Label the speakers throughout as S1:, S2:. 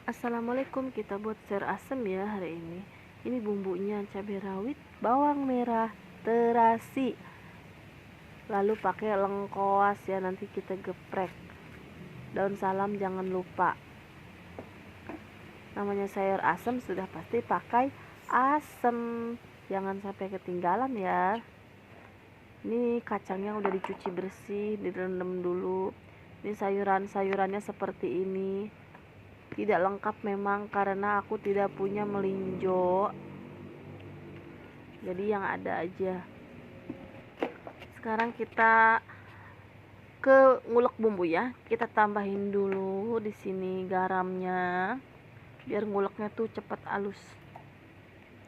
S1: Assalamualaikum, kita buat sayur asem ya hari ini. Ini bumbunya cabai rawit, bawang merah, terasi, lalu pakai lengkoas ya, nanti kita geprek. Daun salam jangan lupa. Namanya sayur asem sudah pasti pakai asem, jangan sampai ketinggalan ya. Ini kacangnya udah dicuci bersih, direndam dulu. Ini sayurannya seperti ini. Tidak lengkap memang karena aku tidak punya melinjo, jadi yang ada aja. Sekarang kita ke ngulek bumbu ya. Kita tambahin dulu di sini garamnya biar nguleknya tuh cepat halus,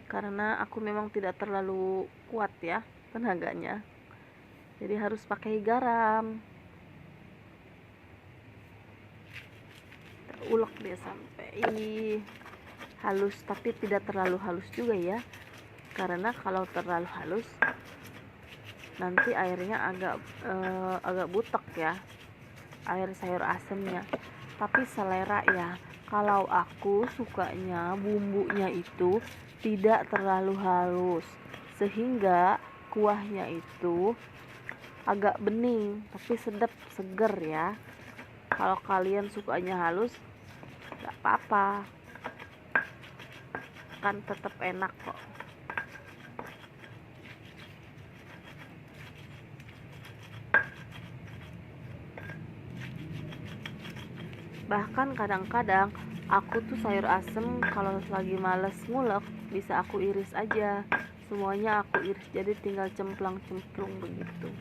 S1: karena aku memang tidak terlalu kuat ya tenaganya, jadi harus pakai garam. Ulek dia sampai halus, tapi tidak terlalu halus juga ya, karena kalau terlalu halus nanti airnya agak butek ya, air sayur asemnya. Tapi selera ya, kalau aku sukanya bumbunya itu tidak terlalu halus sehingga kuahnya itu agak bening tapi sedap, seger ya. Kalau kalian sukanya halus gak apa-apa, kan tetap enak kok. Bahkan kadang-kadang aku tuh sayur asem kalau lagi males ngulek bisa aku iris aja, semuanya aku iris, jadi tinggal cemplang-cemplung begitu.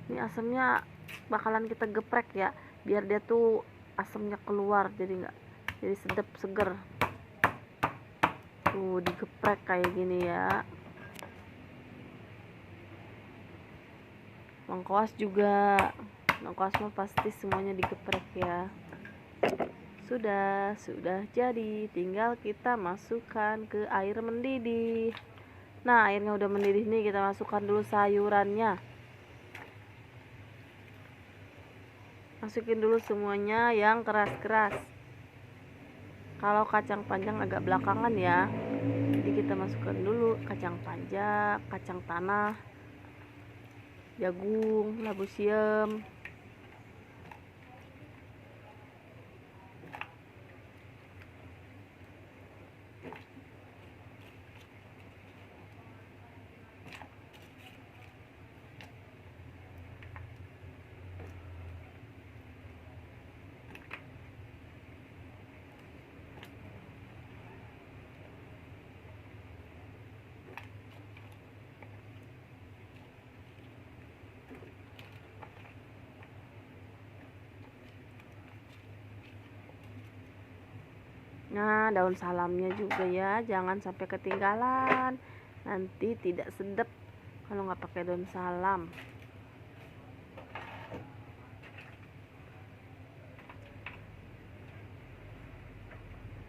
S1: Ini asemnya bakalan kita geprek ya, biar dia tuh asemnya keluar, jadi sedap, seger. Tuh digeprek kayak gini ya. Lengkoas juga, lengkoas mah pasti semuanya digeprek ya. Sudah jadi, tinggal kita masukkan ke air mendidih. Nah, airnya udah mendidih nih, kita masukkan dulu sayurannya. Masukin dulu semuanya yang keras-keras. Kalau kacang panjang agak belakangan ya, jadi kita masukkan dulu kacang panjang, kacang tanah, jagung, labu siam. Nah, daun salamnya juga ya, jangan sampai ketinggalan, nanti tidak sedap kalau nggak pakai daun salam.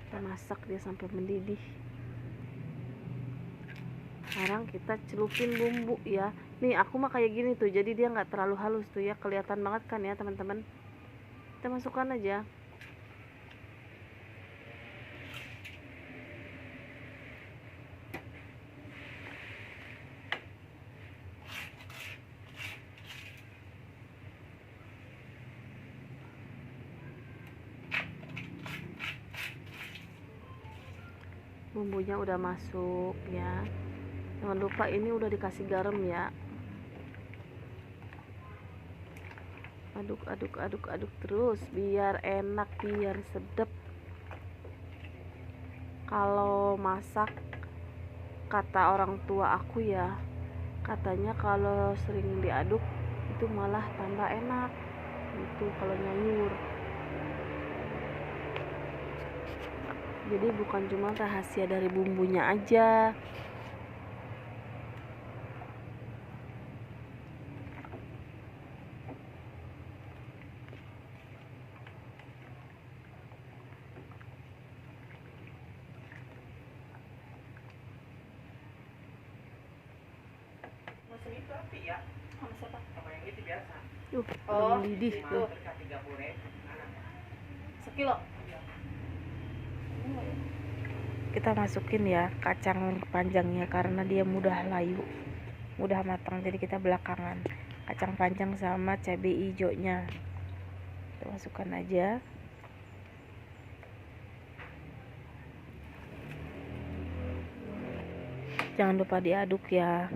S1: Kita masak dia sampai mendidih. Sekarang kita celupin bumbu ya. Nih aku mah kayak gini tuh, jadi dia nggak terlalu halus tuh ya, kelihatan banget kan ya teman-teman. Kita masukkan aja. Bumbunya udah masuk ya, jangan lupa ini udah dikasih garam ya. Aduk terus biar enak, biar sedap. Kalau masak, kata orang tua aku ya, katanya kalau sering diaduk itu malah tambah enak itu kalau nyayur. Jadi bukan cuma rahasia dari bumbunya aja.
S2: Mendidih
S1: Udah mendidih tuh. sekilo. Kita masukin ya kacang panjangnya karena dia mudah layu, mudah matang, jadi kita belakangan. Kacang panjang sama cabai hijaunya kita masukkan aja. Jangan lupa diaduk ya.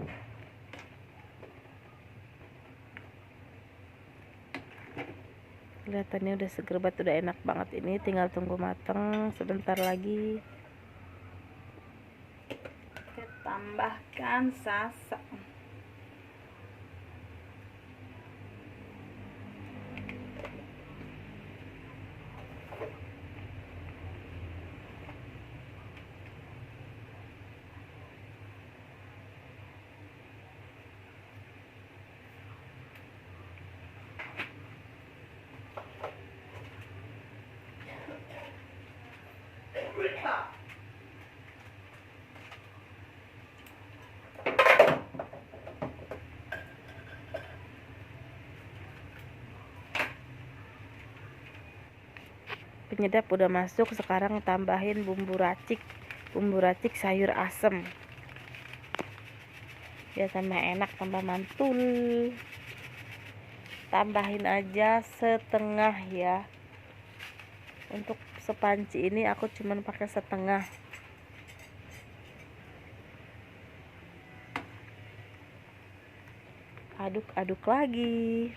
S1: Kelihatannya udah seger banget, udah enak banget ini. Tinggal tunggu mateng sebentar lagi. Kita tambahkan sasak. Penyedap udah masuk, sekarang tambahin bumbu racik sayur asem biar tambah enak, tambah mantul. Tambahin aja setengah ya. Untuk sepanci ini aku cuman pakai setengah. Aduk-aduk lagi.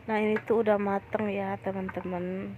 S1: Nah ini tuh udah mateng ya teman-teman.